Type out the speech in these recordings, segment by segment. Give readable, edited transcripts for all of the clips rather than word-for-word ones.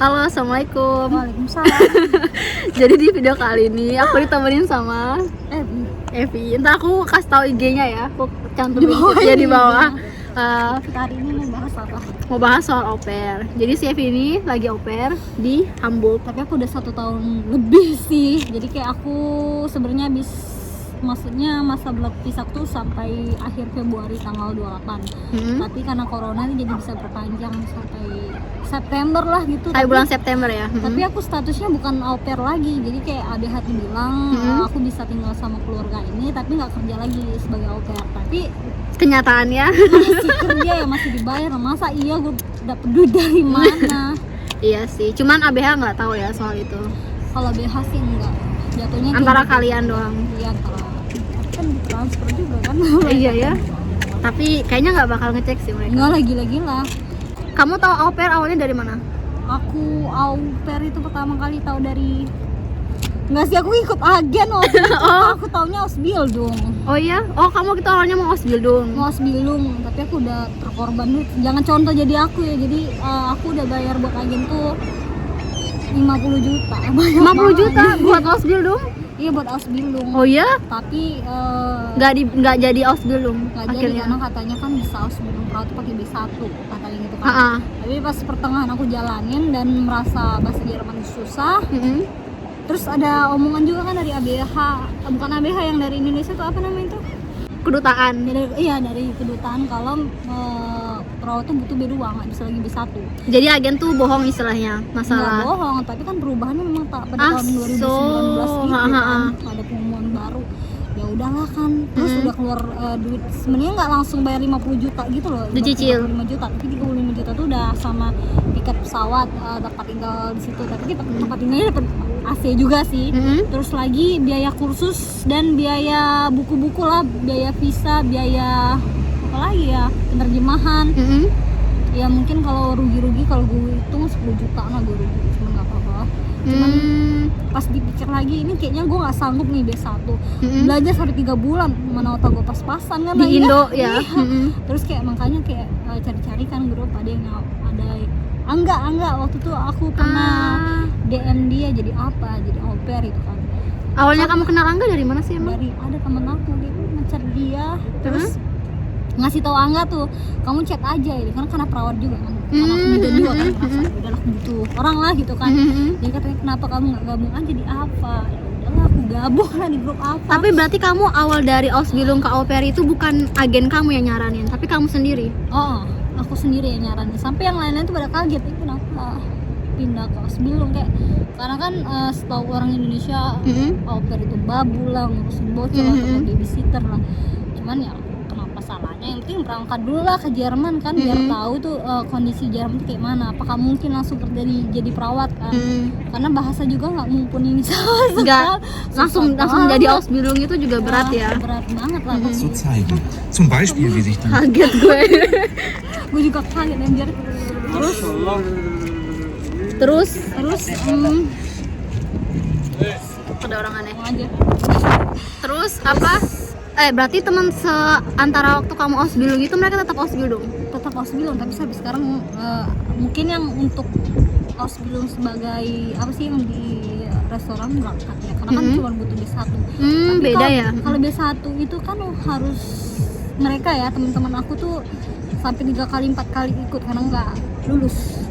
Halo, assalamualaikum. Waalaikumsalam. Jadi di video kali ini aku ditemenin sama Evi. Ntar aku kasih tahu IG-nya ya. Aku cantumin Di bawah ya ini. di bawah. Kita hari ini mau bahas apa? Mau bahas soal au pair. Jadi si Evi ini lagi au pair di Hamburg. Tapi aku udah 1 tahun lebih sih. Jadi kayak aku sebenarnya maksudnya masa berpisah tuh sampai akhir Februari tanggal 28. Tapi karena corona ini jadi bisa berpanjang sampai September lah gitu. Sampai bulan September ya. Tapi aku statusnya bukan au pair lagi. Jadi kayak ABH bilang aku bisa tinggal sama keluarga ini tapi nggak kerja lagi sebagai au pair. Tapi kenyataannya masih kerja ya, masih dibayar. Masa iya gue dapet duit dari mana? iya sih. Cuman ABH nggak tahu ya soal itu. Kalau BH sih enggak. Jatuhnya Antara kayak kalian doang. iya antara kan transfer juga kan. Iya ya. Tapi kayaknya nggak bakal ngecek sih mereka. Enggak lah, gila-gila. Kamu tahu au pair awalnya dari mana? Aku au pair itu pertama kali tahu dari enggak sih, aku ikut agen waktu itu. Aku taunya Ausbildung. Oh iya? Oh kamu kita awalnya mau Ausbildung. Mau Ausbildung, tapi aku udah terkorban duit. Jangan contoh jadi aku ya. Jadi aku udah bayar buat agen tuh 50 juta. 50 juta buat Ausbildung? Iya, buat Ausbildung. Oh iya? Tapi Nggak jadi Ausbildung nggak jadi akhirnya. karena katanya kan bisa Ausbildung Pro tuh pakai B1 katanya gitu kan. Ha-ha. Tapi pas pertengahan aku jalanin dan merasa bahasa Jerman susah. Terus ada omongan juga kan dari ABH, bukan ABH, yang dari Indonesia tuh apa namanya itu? Kedutaan. Dari kedutaan kalau perawat tuh butuh B2, nggak bisa lagi B1. Jadi agen tuh bohong istilahnya Nggak masalah. bohong, tapi kan perubahannya memang tak pada tahun 2019 gitu Ha, ha, ha. kan, ada pengumuman baru. Ya udahlah kan, terus udah keluar duit, sebenarnya nggak langsung bayar 50 juta gitu loh. Dicicil. 35 juta, tapi 35 juta tuh udah sama tiket pesawat, tempat tinggal di situ. Tapi kita tempat tinggalnya dapat AC juga sih. Terus lagi biaya kursus dan biaya buku-buku lah, biaya visa, biaya apa lagi ya, penerjemahan. Ya mungkin kalau rugi-rugi, kalau gue hitung 10 juta lah gue rugi, cuma nggak apa-apa. Cuman pas dipikir lagi, ini kayaknya gue nggak sanggup nih B1 belajar sampai 3 bulan, mana otak gue pas-pasan kan Di Indo ya. Terus kayak makanya kayak cari-cari kan grup, ada yang ada Angga waktu itu aku pernah DM dia jadi au pair itu kan. Awalnya kamu kenal Angga dari mana sih emang? Dari ada temen aku gitu ngecer dia, terus ngasih tahu Angga tuh, kamu chat aja gitu kan, karena perawat juga kan, karena aku muda juga kan, merasa udahlah butuh orang lah gitu kan. Jadi katanya kenapa kamu nggak gabung aja di apa? Ya udahlah aku gabung lah di grup apa. Tapi berarti kamu awal dari Ausbildung ke au pair itu bukan agen kamu yang nyaranin, tapi kamu sendiri? Oh, aku sendiri yang nyaranin. Sampai yang lain-lain tuh pada kaget, ini kenapa pindah ke Ausbildung kayak, karena kan setahu orang Indonesia au pair itu babu lah, ngurusin bocor atau babysitter lah. Cuman ya kenapa salahnya, yang penting berangkat dulu lah ke Jerman kan, biar tahu tuh kondisi Jerman tuh kayak mana. Apakah mungkin langsung kerja jadi perawat kan, karena bahasa juga nggak mumpuni ini sama Enggak, langsung jadi Ausbildung itu juga berat ya. Berat banget lah. zu zeigen. Zum Beispiel, wie sich die Kaget gue. Gue juga kaget anjir. Terus ada orang aneh. Aja. Terus apa? Berarti teman seantara waktu kamu Ausbildung itu mereka tetap Ausbildung? Tetap Ausbildung, tapi sampai sekarang mungkin yang untuk Ausbildung sebagai apa sih, yang di restoran berangkat ya, karena kan cuma butuh B1. Tapi beda ya. Kalau B1 itu kan harus mereka ya, teman-teman aku tuh sampai 3 kali 4 kali ikut karena nggak lulus.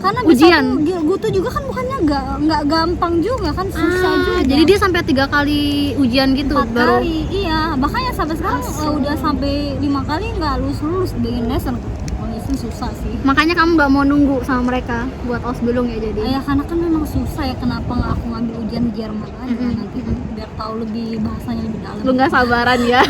Karena Ujian. gue tuh juga kan bukannya nggak gampang juga kan, susah juga. Jadi dia sampai 3 kali ujian gitu 4 baru. kali, iya. Makanya sampai sekarang udah sampai 5 kali nggak lulus bikin lesson. Kondisi susah sih. Makanya kamu nggak mau nunggu sama mereka buat Ausbildung ya jadi? Ya karena kan memang susah ya, kenapa nggak aku ngambil ujian di Jerman aja nanti biar tahu lebih bahasanya lebih dalam. Lu nggak sabaran ya?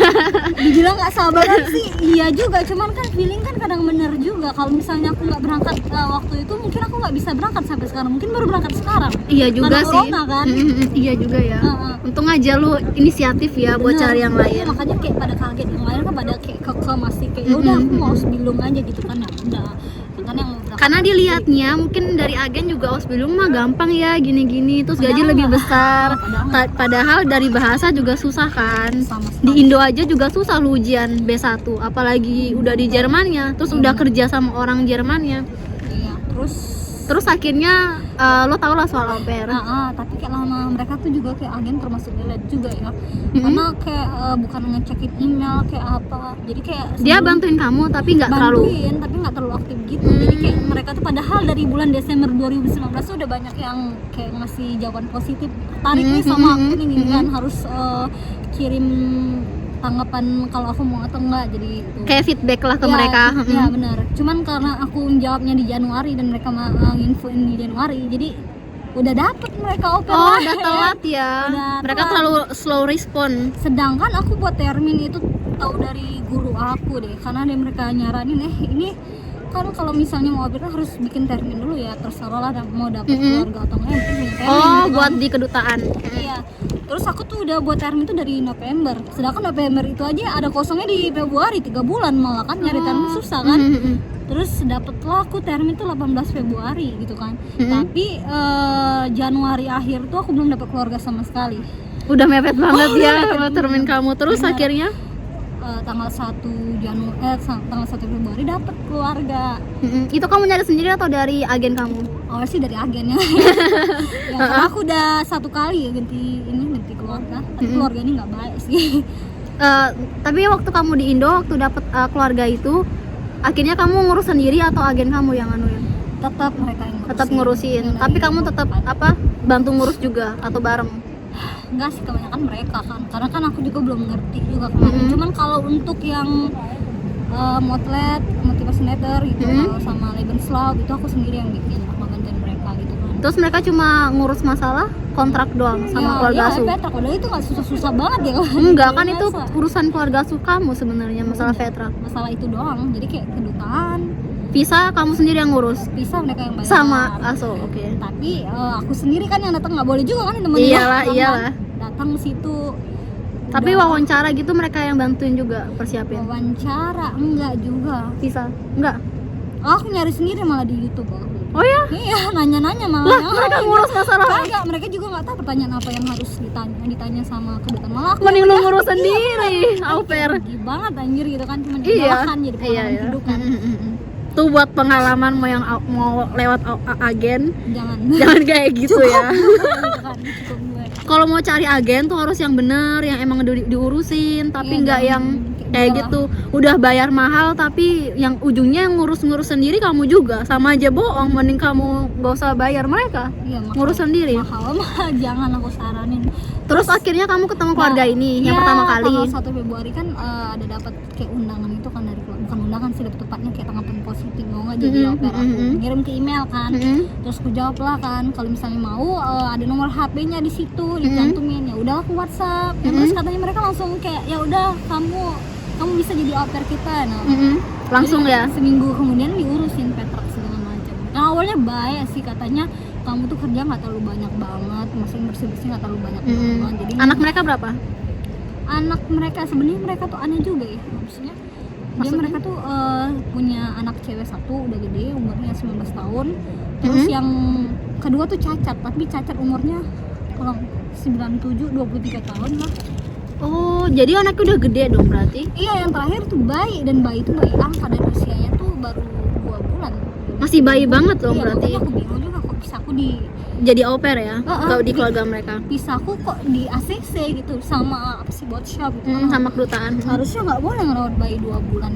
Dibilang nggak sabaran sih, iya juga. Cuman kan feeling kan kadang bener juga. Kalau misalnya aku nggak berangkat waktu itu, mungkin aku nggak bisa berangkat sampai sekarang. Mungkin baru berangkat sekarang. Iya juga karena sih. corona kan. Iya juga ya. Untung aja lu inisiatif ya buat cari yang lain. Makanya kayak pada kaget, yang lain kan pada kayak keke masih kayak ya udah aku mau Ausbildung aja gitu kan, ya udah. Kan yang Karena dilihatnya mungkin dari agen juga Ausbildung mah gampang ya gini-gini, terus gaji lebih besar. Padahal dari bahasa juga susah kan. Di Indo aja juga susah lu ujian B1, apalagi udah di Jermannya, terus udah kerja sama orang Jermannya. iya, terus Terus akhirnya lo tau lah soal au pair. Tapi kayak lama mereka tuh juga kayak agen termasuk delete juga ya. Karena kayak bukan ngecekin email kayak apa. Jadi kayak Dia bantuin kamu tapi nggak terlalu. bantuin tapi nggak terlalu aktif gitu. Jadi kayak mereka tuh padahal dari bulan Desember 2019 tuh udah banyak yang kayak ngasih jawaban positif. Tarik nih sama aku nih kan harus kirim tanggapan kalau aku mau atau enggak, jadi itu. Kayak feedback lah ke Ya, mereka. ya benar. Cuman karena aku jawabnya di Januari dan mereka nginfoin di Januari, jadi udah dapet mereka au pair. Oh, udah telat ya. Udah Mereka telat. terlalu slow respon. Sedangkan aku buat termin itu tahu dari guru aku deh, karena dia mereka nyaranin ini kan kalau misalnya mau au pair harus bikin termin dulu ya, terserah lah mau dapet keluarga atau enggak, yang penting punya termin. Oh, gitu kan. buat di kedutaan. Iya. Terus aku tuh udah buat termin itu dari November. Sedangkan November itu aja ada kosongnya di Februari 3 bulan, malah kan nyari termin susah kan. Terus dapetlah aku termin tuh 18 Februari gitu kan. Tapi Januari akhir tuh aku belum dapat keluarga sama sekali. Udah mepet banget udah ya mepet sama termin kamu. Terus Benar. akhirnya Tanggal 1 Februari dapat keluarga. itu kamu nyari sendiri atau dari agen kamu? Awal sih dari agennya. Ya, karena aku udah 1 kali ya ganti keluarga. Tapi keluarga ini nggak baik sih. Tapi waktu kamu di Indo, waktu dapet keluarga itu, akhirnya kamu ngurus sendiri atau agen kamu yang anuin? Tetap mereka yang Tetap ngurusin. Dan Tapi dari kamu tetap bantu ngurus juga atau bareng? enggak sih, kebanyakan mereka kan, karena kan aku juga belum ngerti juga kemarin. Cuman kalau untuk yang motlet, motivation letter gitu, kalau sama Lebenslauf itu aku sendiri yang bikin, aku gantiin mereka gitu kan. Terus mereka cuma ngurus masalah kontrak doang sama keluarga asuh? Petra, padahal itu nggak susah-susah banget ya kan. Enggak, kan itu Biasa. urusan keluarga asuh kamu sebenarnya, masalah Petra. Masalah itu doang, jadi kayak kedutaan, Visa kamu sendiri yang ngurus? bisa mereka yang bayar. Sama asuh, oke. Tapi aku sendiri kan yang datang, nggak boleh juga kan temen Iyalah. datang situ. Tapi wawancara gitu mereka yang bantuin juga persiapin? Wawancara enggak juga. Visa? Enggak? Aku nyari sendiri malah di YouTube aku. Oh ya? Iya, nanya-nanya malah. Lah, mereka ngurus masalah. Kagak, mereka juga nggak tahu pertanyaan apa yang harus ditanya sama kedutaan. Malah aku Mending lu ngurus sendiri, au pair. rugi banget anjir gitu kan, cuma Iya. kan jadi pengalaman hidup kan. Tuh buat pengalaman mau lewat agen, Jangan. jangan kayak gitu ya. Gitu kan, cukup gue. Kalau mau cari agen tuh harus yang bener, yang emang diurusin, tapi Iya, nggak jangan yang kayak kayak gua gitu. Udah bayar mahal tapi yang ujungnya yang ngurus sendiri kamu juga, sama aja bohong. Mending kamu gak usah bayar mereka, Iya, ngurus sendiri. mahal mah jangan aku saranin. Terus akhirnya kamu ketemu keluarga ini yang Iya, pertama kali. Tanggal 1 Februari kan ada dapat kayak undangan itu kan dari keluarga, bukan undangan sih, lebih tepatnya kayak tanggapan positif mau nggak jadi au pair aku. Ngirim ke email kan. Terus aku jawab lah kan, kalau misalnya mau ada nomor HP-nya di situ dicantumin. Ya udah aku WhatsApp. Terus katanya mereka langsung kayak ya udah kamu bisa jadi au pair kita. Nah, Langsung jadi ya. seminggu kemudian diurusin Petra segala macam. Nah, awalnya baik sih, katanya kamu tuh kerja nggak terlalu banyak banget, maksudnya bersih nggak terlalu banyak banget. Jadi Anak mereka berapa? anak mereka sebenarnya mereka tuh aneh juga ya, maksudnya mereka tuh punya anak cewek 1 udah gede, umurnya 19 tahun. Terus yang kedua tuh cacat, tapi cacat umurnya kalau 97 23 tahun lah. Oh, jadi anaknya udah gede dong berarti? Iya, yang terakhir tuh bayi, dan bayi itu bayi angka dan usianya tuh baru 2 bulan. Masih bayi banget loh Iya, berarti. makanya aku bingung juga kok bisa aku Jadi au pair ya? Kalau di di- keluarga mereka. bisa aku kok di ACC gitu sama apa sih, bot shop gitu. Sama kedutaan. Harusnya nggak boleh ngerawat bayi 2 bulan.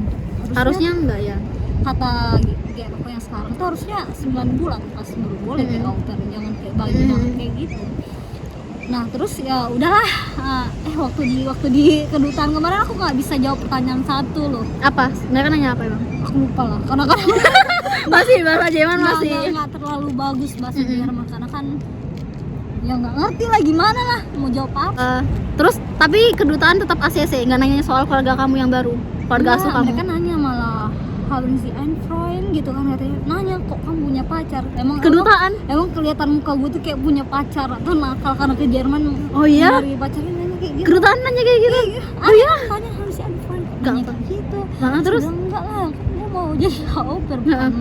Harusnya enggak ya? Kata kayak aku yang sekarang tuh harusnya 9 bulan pas baru boleh kayak au pair, jangan kayak bayi banget kayak gitu. Nah terus ya udahlah, waktu di kedutaan kemarin aku nggak bisa jawab pertanyaan 1 loh. Apa? Mereka nanya apa emang? Aku lupa lah, karena kan Masih bahasa Jerman masih. nggak terlalu bagus bahasa Jerman, karena kan ya nggak ngerti lah gimana lah mau jawab apa. Terus tapi kedutaan tetap ACC, nggak nanya soal keluarga kamu yang baru, keluarga asuh kamu. Mereka nanya malah haben Sie ein Freund gitu kan, katanya nanya kok kamu punya pacar. Kedutaan? Emang kelihatan muka gue tuh kayak punya pacar atau nakal karena ke Jerman. Oh iya? Dari pacarnya nanya kayak gitu. Kedutaan nanya kayak gitu? Oh iya? Tanya haben Sie ein Freund. Nggak Nanya apa. kayak gitu. Nah, terus? Udah enggak lah, gue mau jadi au pair, bukan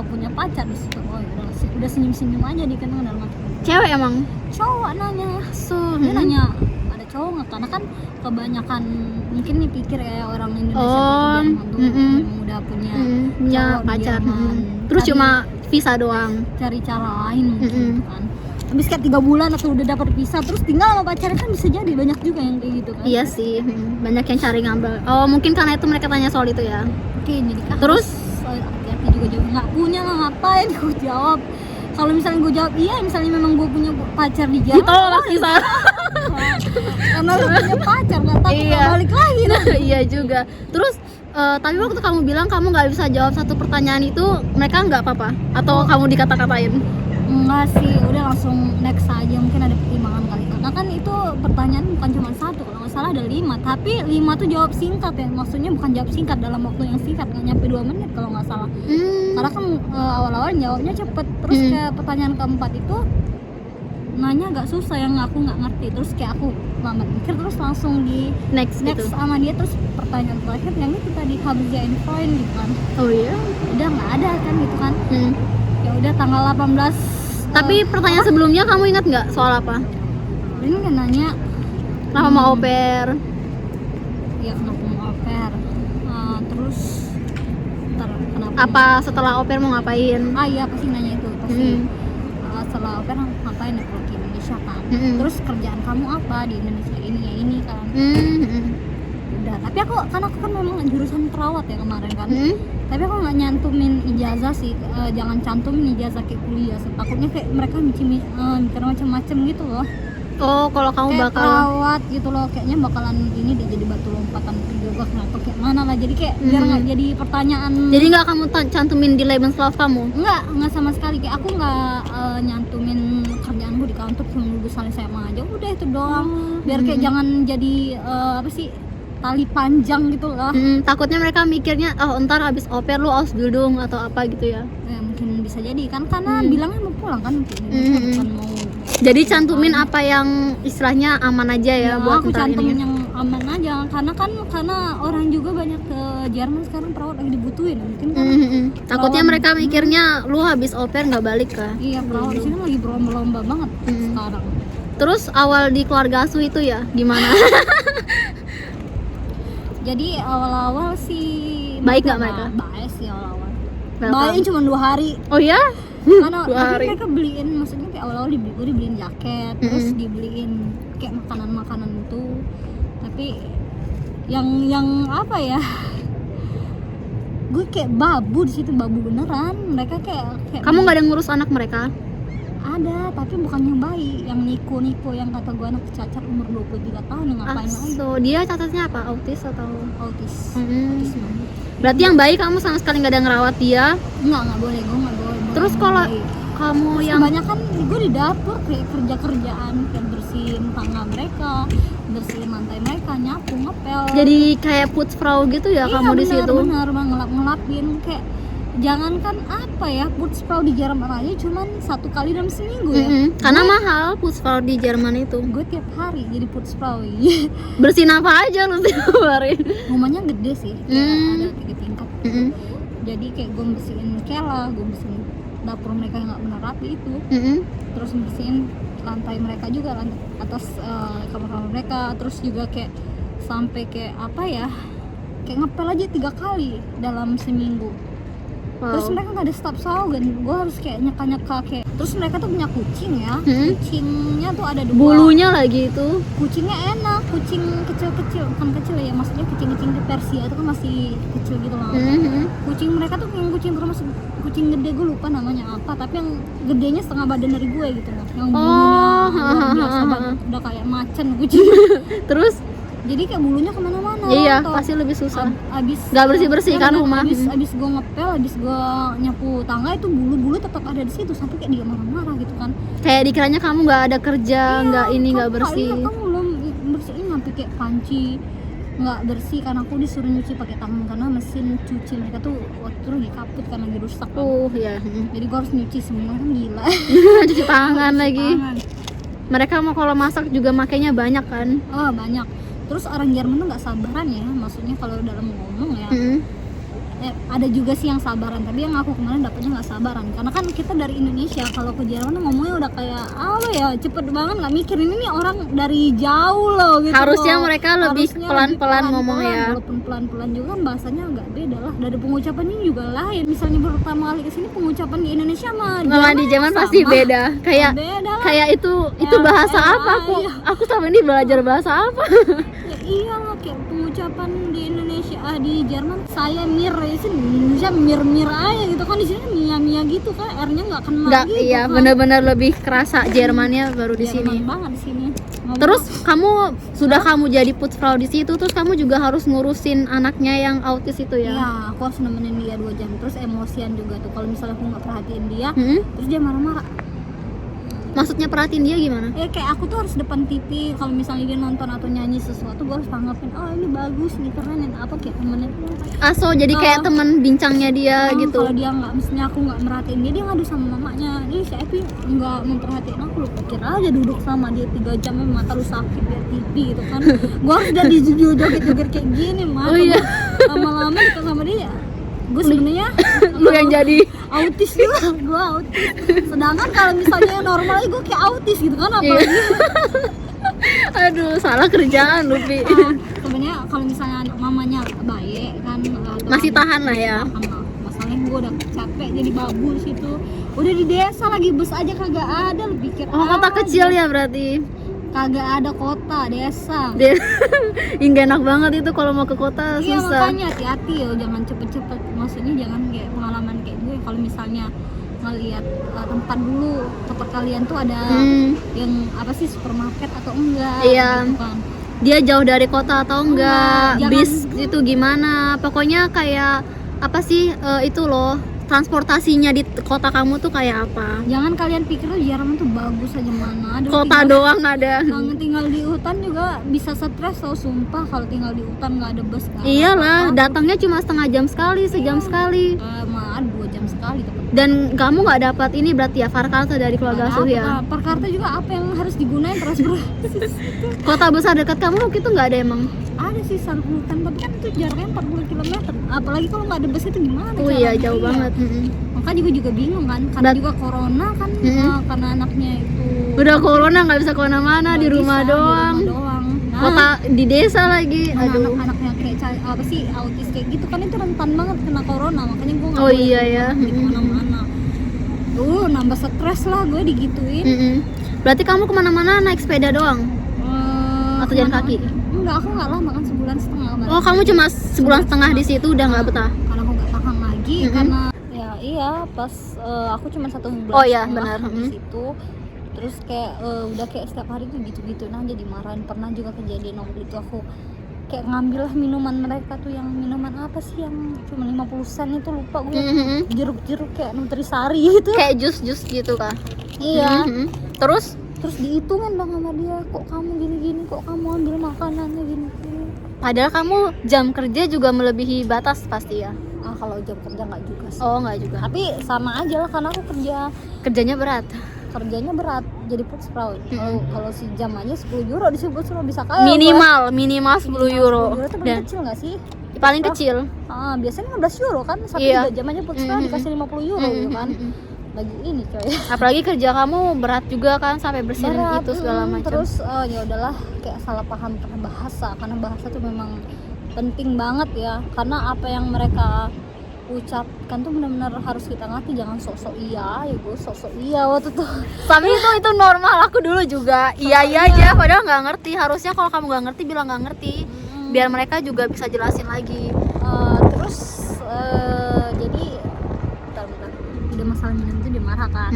punya pacar di situ. Oh ya udah senyum-senyum aja dikenal dalam hati. Cewek emang? Cowok nanya. Dia nanya ada cowok nggak, karena kan kebanyakan mungkin nih pikir ya orang Indonesia tuh emang udah punya punya cowok di pacar. Jerman. Terus Tadi cuma visa doang. cari cara lain mungkin Mm-mm. gitu kan. Habis kayak 3 bulan atau udah dapat visa terus tinggal sama pacarnya kan bisa jadi banyak juga yang kayak gitu kan. Iya sih, banyak yang cari ngambil. Oh mungkin karena itu mereka tanya soal itu ya. Oke, jadi kan Terus? harus hati-hati juga jawab nggak punya lah ngapain gue jawab. Kalau misalnya gue jawab iya, misalnya memang gue punya pacar di Jerman, Ditolak bisa. karena lu punya pacar nggak takut Iya. nggak balik lagi nah. Iya juga. Terus tapi waktu kamu bilang kamu nggak bisa jawab satu pertanyaan itu, mereka nggak apa-apa? Atau kamu dikata-katain? Enggak sih, udah langsung next aja, mungkin ada pertimbangan kali. Karena kan itu pertanyaan bukan cuma satu, kalau nggak salah ada 5. Tapi 5 tuh jawab singkat ya, maksudnya bukan jawab singkat dalam waktu yang singkat, nggak nyampe 2 menit kalau nggak salah. Karena kan awal-awal jawabnya cepet, terus kayak pertanyaan keempat itu nanya agak susah yang aku nggak ngerti, terus kayak aku lambat mikir terus langsung di Next next gitu. sama dia, terus pertanyaan terakhir yang itu tadi Habsya Infrain gitu kan, Oh iya. udah nggak ada kan gitu kan. Ya udah tanggal 18. Tapi pertanyaan sebelumnya kamu ingat nggak soal apa? Ini kan nanya Kenapa mau au pair? ya kenapa mau au pair. Terus ntar kenapa Apa setelah au pair mau ngapain? iya pasti nanya itu pasti. Hmm. Setelah au pair ngapain ya kalau ke Indonesia kan. Hmm. Terus kerjaan kamu apa di Indonesia ini ya ini kan. Udah, tapi aku kan memang jurusan perawat ya kemarin kan. Tapi aku nggak nyantumin ijazah sih, jangan cantumin ijazah kayak kuliah sih. Takutnya kayak mereka mikir macam-macam gitu loh. Oh kalau kamu Kayak bakal perawat gitu loh, kayaknya bakalan ini deh jadi batu lompatan juga kenapa kayak mana lah, jadi kayak biar nggak jadi pertanyaan. jadi nggak kamu cantumin di Lebenslauf kamu? nggak sama sekali, kayak aku nggak nyantumin kerjaanku di kantor cuma lulusan SMA aja udah itu doang, biar kayak jangan jadi apa sih tali panjang gitu lah. Takutnya mereka mikirnya oh ntar habis au pair lu Ausbildung atau apa gitu ya. Mungkin bisa jadi kan, karena bilangnya mau pulang kan ke Indonesia, bukan mau. Jadi cantumin apa yang istilahnya aman aja ya, buat aku ntar cantumin ini. yang aman aja, karena orang juga banyak ke Jerman sekarang perawat lagi dibutuhin mungkin kan. Takutnya mereka mikirnya lu habis au pair nggak balik kah? Iya, perawat di sini lagi berlomba-lomba banget sekarang. Terus awal di keluarga asuh itu ya gimana? Jadi awal-awal sih Baik nggak mereka? Baik sih awal-awal. Welcome. Baik cuma 2 hari. Oh ya? Karena 2 hari. mereka beliin, maksudnya kayak awal-awal gue dibeliin jaket, terus dibeliin kayak makanan-makanan itu. Tapi yang apa ya? Gue kayak babu di situ, babu beneran. Mereka kayak Kamu nggak ada ngurus anak mereka? ada, tapi bukan yang bayi, yang Niko yang kata gue anak cacat umur 23 tahun yang ngapain lagi? So dia catatnya apa? Autis atau? Autis. Autisme. Berarti yang bayi kamu sama sekali nggak ada ngerawat dia? Nggak boleh, gue nggak boleh. Terus kalau kamu yang kebanyakan gue di dapur kayak kerjaan kayak bersihin tangga mereka, bersihin lantai mereka, nyapu, ngepel. jadi kayak putzfrau gitu ya iya, kamu di situ? benar ngelap-ngelapin kayak. Jangankan apa ya, putzfrau di Jerman aja cuman 1 kali dalam seminggu ya. Karena mahal putzfrau di Jerman itu. Gue tiap hari jadi putzfrau. Bersihin apa aja lu tiap hari? Rumahnya gede sih, kayak ada 3 tingkat. Jadi kayak gue bersihin kela, gue bersihin dapur mereka yang nggak benar rapi itu. Terus bersihin lantai mereka juga, lantai atas kamar-kamar mereka. Terus juga kayak sampai kayak apa ya, kayak ngepel aja 3 kali dalam seminggu. Terus mereka nggak ada staf saugen, gue harus kayak nyeka-nyeka kayak. Terus mereka tuh punya kucing ya, kucingnya tuh ada 2. Bulunya lagi itu. Kucingnya enak, kucing kecil-kecil, bukan kecil ya, maksudnya kucing-kucing di Persia itu kan masih kecil gitu loh. Kucing mereka tuh yang kucing termasuk kucing gede, gue lupa namanya apa, tapi yang gedenya setengah badan dari gue gitu loh, yang bulunya luar biasa banget, udah kayak macan kucing. Terus jadi kayak bulunya kemana-mana. iya atau pasti lebih susah. Abis nggak bersih-bersih kan rumah. Abis gue ngepel, abis gue nyapu tangga, itu bulu-bulu tetap ada di situ sampai kayak dia marah-marah gitu kan. Kayak dikiranya kamu nggak ada kerja, nggak nggak bersih. Iya, kamu belum bersihin sampai kayak panci nggak bersih, karena aku disuruh nyuci pakai tangan karena mesin cuci mereka tuh waktu itu lagi kaput karena lagi rusak kan. Ya. Jadi gue harus nyuci semua, kan gila. Cuci tangan lagi. Tangan. Mereka mau kalau masak juga makainya banyak kan? Oh banyak. Terus orang Jerman tuh nggak sabaran ya, maksudnya kalau dalam ngomong ya. ada juga sih yang sabaran, tapi yang aku kemarin dapetnya nggak sabaran karena kan kita dari Indonesia kalau ke Jerman ngomongnya udah kayak apa ya, cepet banget, nggak mikir ini nih orang dari jauh loh gitu. Harusnya loh. mereka lebih Harusnya pelan-pelan ngomong ya. Walaupun pelan-pelan juga kan bahasanya agak beda lah, dari pengucapannya juga lain. Misalnya baru pertama kali kesini pengucapan di Indonesia Mama di Jerman pasti beda. Kayak beda lah. kayak itu bahasa apa? Aku selama ini belajar bahasa apa? Ya iya lah, kayak pengucapan di Indonesia di Jerman saya mir, di sini di Indonesia mir aja gitu kan, di sini mia gitu kan, R-nya nggak kena Nggak, gitu iya kan. benar-benar lebih kerasa Jermannya baru di Jerman sini. banget di sini. Ngomong Terus kamu jadi putzfrau di situ, terus kamu juga harus ngurusin anaknya yang autis itu ya? iya, aku harus nemenin dia 2 jam, terus emosian juga tuh kalau misalnya aku nggak perhatiin dia, Mm-mm. terus dia marah-marah. Maksudnya perhatiin dia gimana? Ya kayak aku tuh harus depan TV, kalau misalnya dia nonton atau nyanyi sesuatu gue harus tanggapin, oh ini bagus nih, keren nih, apa kayak temennya. Aso jadi kayak teman bincangnya dia gitu. Kalau dia nggak, misalnya aku nggak merhatiin dia ngadu sama mamanya, ini si Epi nggak memperhatiin aku, lu pikir aja duduk sama dia 3 jam mata lu sakit liat TV gitu kan. Gue harus jadi joget-joget kayak gini mah. Oh iya. Lama-lama dekat sama dia, gue sebenarnya Lu yang jadi autis juga, gue autis. Sedangkan kalau misalnya normal gue kayak autis gitu kan, apalagi aduh salah kerjaan lu Pi. sebenarnya kalau misalnya mamanya baik kan atau Masih tahan lah ya. tahan lah. Masalahnya gue udah capek jadi babu situ, udah di desa lagi bus aja kagak ada, lu pikir Oh kota aja. kecil ya berarti. Kagak ada kota, desa. Dia nggak enak banget itu kalau mau ke kota Iya susah. makanya hati-hati ya, jangan cepet-cepet, maksudnya jangan kayak pengalaman kayak gue kalau misalnya ngelihat tempat dulu, tempat kalian tuh ada yang apa sih, supermarket atau enggak Iya. gitu kan. Dia jauh dari kota atau enggak, Jangan- bis itu gimana, pokoknya kayak apa sih itu loh, transportasinya di kota kamu tuh kayak apa. Jangan kalian pikir tuh Jerman tuh bagus aja, mana ada Kota doang ada. tinggal di hutan juga bisa stres tau, sumpah. Kalau tinggal di hutan nggak ada bus nggak ada Iyalah, apa-apa. datangnya cuma setengah jam sekali, sejam sekali. Mah 2 jam sekali tepat. Dan kamu nggak dapat ini berarti ya Farkarta dari keluarga asuh ya. Perkarta juga apa yang harus digunain transportasi? Kota besar dekat kamu waktu itu nggak ada emang? Ada sih satu hutan, tapi kan itu jaraknya 40 km. Apalagi kalau nggak ada bus itu gimana? Oh iya caranya? jauh Iya. banget. Makanya juga bingung kan, karena juga corona kan, karena anaknya itu Udah corona nggak bisa kemana-mana, nggak di bisa, rumah doang. di rumah doang. Nah, Kota di desa lagi, mana aduh. anak-anaknya kayak apa sih, autis kayak gitu kan, itu rentan banget kena corona, makanya gue nggak Oh boleh iya ya. di kemana-mana. Nambah stres lah gue digituin. Berarti kamu kemana-mana naik sepeda doang? Atau jalan kaki? Enggak, aku nggak lama kan, sebulan setengah kemarin. Oh kamu cuma sebulan setengah di situ udah nggak betah? Karena aku nggak tahan lagi, karena ya iya pas aku cuma 1 bulan Oh iya, setengah benar. di situ. Terus kayak udah kayak setiap hari tuh gitu-gitu nah, jadi marahin. Pernah juga kejadian waktu itu aku kayak ngambil lah minuman mereka tuh, yang minuman apa sih yang cuma 50 sen itu, lupa gue. Jeruk-jeruk kayak nutrisari gitu. Kayak jus-jus gitu kah? Iya. Terus? Terus dihitungin dong sama dia, kok kamu gini-gini, kok kamu ambil makanannya gini. Padahal kamu jam kerja juga melebihi batas pasti ya? Kalau jam kerja nggak juga sih. Oh nggak juga. Tapi sama aja lah, karena aku Kerjanya berat. kerjanya berat jadi putzfrau. Kalau si jam aja 10 euro disebut semua bisa kaya. Minimal 10 euro. 10 euro itu paling Dan kecil nggak sih? paling kecil. Biasanya 15 euro kan, satu Iya. 3 jam aja putzfrau dikasih 50 euro gitu kan. Lagi ini coy. Apalagi kerja kamu berat juga kan, sampai bersihin Berat, itu segala macam. Terus ya udahlah, kayak salah paham karena bahasa. Karena bahasa tuh memang penting banget ya. Karena apa yang mereka ucapkan tuh benar-benar harus kita ngerti, jangan sok-sok iya. Ya gue sok-sok iya waktu tuh. Tapi itu normal, aku dulu juga iya aja padahal nggak ngerti. Harusnya kalau kamu nggak ngerti bilang nggak ngerti, biar mereka juga bisa jelasin lagi. Terus jadi bentar. Udah masalah minum tuh dia marah kan.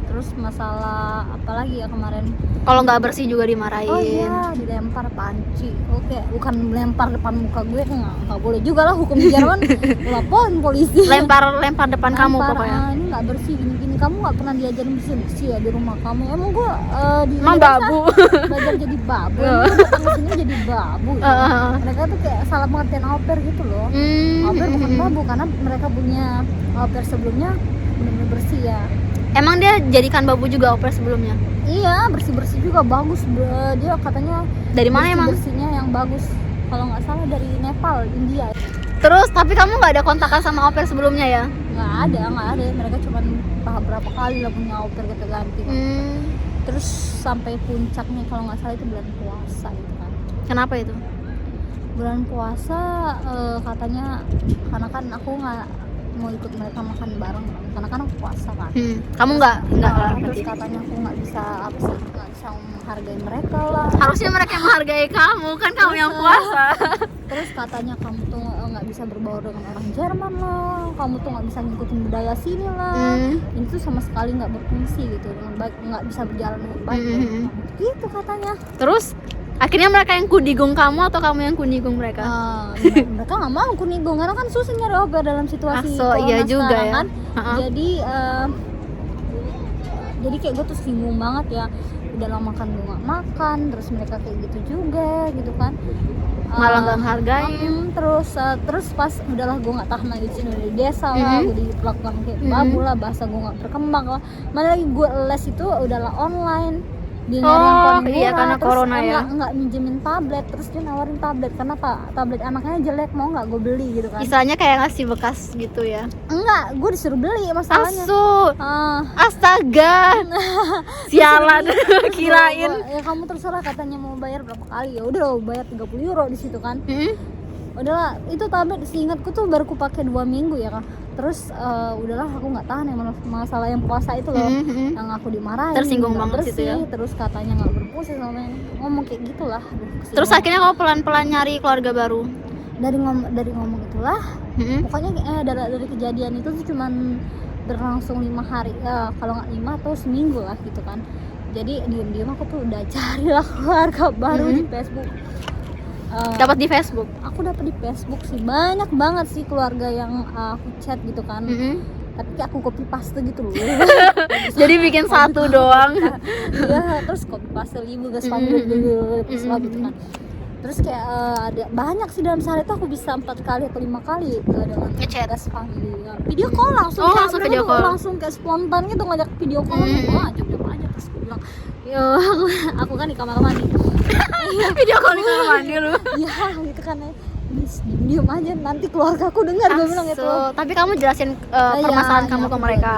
Terus masalah apa lagi ya kemarin? Kalau nggak bersih juga dimarahin. Oh iya, dilempar panci. Oke, bukan melempar depan muka gue, nggak boleh juga lah, hukum di Jerman. Laporin polisi. lempar depan kamu pokoknya. Ini nggak bersih gini-gini. Kamu nggak pernah diajarin bersih ya di rumah kamu. Emang gue di Emang Indonesia babu. belajar jadi babu. Gue datang ke sini jadi babu. Mereka tuh kayak salah pengertian au pair gitu loh. Au pair bukan babu, karena mereka punya au pair sebelumnya benar-benar bersih ya. Emang dia jadikan babu juga au pair sebelumnya? Iya, bersih-bersih juga bagus. Dia katanya Dari mana emang? bersihnya yang bagus. Kalau nggak salah dari Nepal, India. Terus tapi kamu nggak ada kontakan sama au pair sebelumnya ya? Nggak ada. Mereka cuma berapa kali lah punya au pair kita ganti. Terus sampai puncaknya kalau nggak salah itu bulan puasa gitu kan. Kenapa itu? Bulan puasa katanya karena kan aku nggak mau ikut mereka makan bareng karena kan aku puasa kan. Kamu nggak Terus katanya aku nggak bisa nggak bisa menghargai mereka lah. harusnya mereka yang menghargai kamu kan, kamu yang puasa. Terus katanya kamu tuh nggak bisa berbaur dengan orang Jerman lah, kamu tuh nggak bisa ngikutin budaya sini lah. Ini tuh sama sekali nggak berfungsi gitu dengan baik, nggak bisa berjalan dengan baik. Gitu katanya. Terus akhirnya mereka yang kundigung kamu atau kamu yang kundigung mereka? Mereka nggak mau kundigung karena kan susah nyari au pair dalam situasi iya juga sekarang ya. Kan. Jadi kayak gue tuh singgung banget ya, udah lama kan gue nggak makan, terus mereka kayak gitu juga gitu kan, malah nggak menghargain. Terus pas udahlah gue nggak tahan lagi di sini, udah di desa lah, gue diperlakukan kayak babu lah, bahasa gue nggak berkembang lah, mana lagi gue les itu udahlah online. Dia nyari yang paling murah, iya karena terus corona ya. Nggak minjemin tablet, terus dia nawarin tablet karena tablet anaknya jelek, mau nggak gue beli gitu kan. Istilahnya kayak ngasih bekas gitu ya. Enggak, gue disuruh beli masalahnya. Astaga. Sialan. Kirain. Ya kamu terserah, katanya mau bayar berapa kali, ya udah bayar 30 euro di situ kan. Udahlah, itu tablet seingatku tuh baru ku pakai 2 minggu ya kan. Terus udahlah aku nggak tahan yang masalah yang puasa itu loh, yang aku dimarahin, tersinggung banget bersih, situ ya. terus katanya nggak berfungsi sama ngomong kayak gitulah. Terus akhirnya kamu pelan-pelan nyari keluarga baru. Dari ngomong itulah, pokoknya dari kejadian itu tuh cuman berlangsung 5 hari, kalau nggak 5 atau seminggu lah gitu kan. Jadi diem-diem aku tuh udah carilah keluarga baru di Facebook. Dapat di Facebook. Aku dapat di Facebook sih, banyak banget sih keluarga yang aku chat gitu kan. Tapi kayak aku copy paste gitu loh. Jadi bikin satu doang. Iya, terus copy paste libu gas gitu kan. Terus kayak ada banyak sih dalam sehari itu aku bisa 4 kali atau 5 kali dengan ngechat family. Video call langsung. Langsung video call. Langsung kayak spontan gitu ngajak video call. Wah, jam-jam aja terus aku bilang, "Yo, aku kan di kamar mandi." Video call di kamar mandi lu. Iya, gitu kan ya. Diam aja, nanti keluarga aku dengar, gue bilang gitu. Tapi kamu jelasin permasalahan kamu ke mereka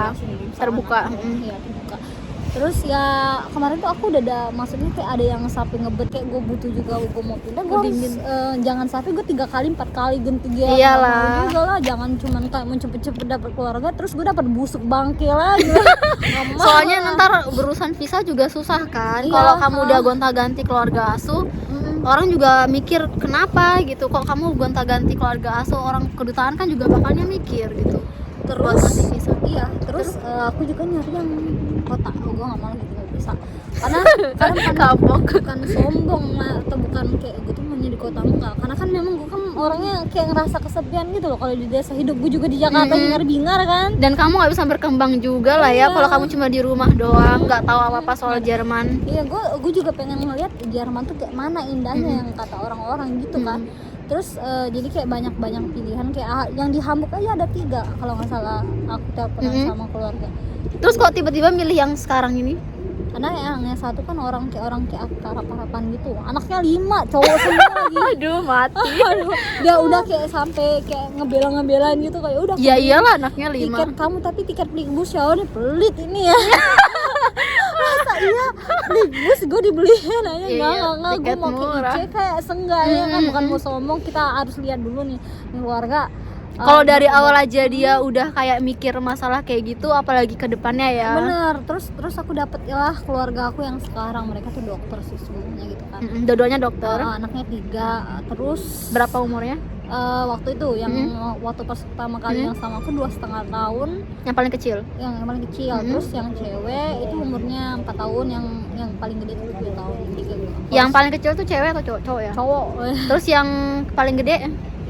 terbuka. Iya, terbuka. Terus ya kemarin tuh aku udah ada, maksudnya kayak ada yang sampai ngebet kayak gue butuh juga, gue mau pindah, gue harus jangan sampai gue 3 kali 4 kali ganti dia. Iyalah. Juga lah, jangan cuman kayak mau cepet-cepet dapet keluarga terus gue dapet busuk bangke lagi. Soalnya ntar berurusan visa juga susah kan. Iya, Kalau kamu udah gonta-ganti keluarga asuh, orang juga mikir kenapa gitu, kok kamu gonta-ganti keluarga asuh, orang kedutaan kan juga bakalnya mikir gitu. Terus terus aku juga nyari yang kota, gue nggak mau gitu, nggak bisa karena kapok. bukan sombong atau bukan kayak gue tuh maunya di kota, enggak, karena kan memang gue kan orangnya kayak ngerasa kesepian gitu loh kalau di desa. Hidup gue juga di Jakarta bingar kan, Dan kamu nggak bisa berkembang juga lah ya kalau kamu cuma di rumah doang, nggak tahu apa-apa soal Jerman. iya, gue juga pengen ngeliat Jerman tuh kayak mana indahnya yang kata orang-orang gitu kan. Terus jadi kayak banyak pilihan, kayak yang di Hamburg aja ada 3 kalau nggak salah aku teleponan sama keluarga. Terus kok tiba-tiba milih yang sekarang ini? Karena yang satu kan orang kayak aku harap-harapan gitu, anaknya 5 cowok semua lagi. Aduh mati. Dia udah kayak sampai kayak ngebela-ngebelain gitu, kayak udah Ya iyalah anaknya 5. tiket kamu, tapi tiket Flixbus ya udah pelit ini ya. Masa iya Flixbus gue dibeliin aja? Enggak, gue tiket mau ke murah. IC kayak seenggaknya kan, bukan mau sombong, kita harus lihat dulu nih keluarga. Kalau dari awal aja dia udah kayak mikir masalah kayak gitu, apalagi ke depannya ya. Bener, terus aku dapet lah keluarga aku yang sekarang, mereka tuh dokter sih semuanya gitu kan. Dua-duanya dokter. Anaknya 3, terus Berapa umurnya? waktu itu yang waktu pas pertama kali yang sama aku 2,5 tahun, Yang paling kecil? yang paling kecil. Terus yang cewek itu umurnya 4 tahun, yang paling gede itu 2 tahun. Jadi kayak gitu. Yang paling kecil tuh cewek atau cowok ya? Cowok. Terus yang paling gede?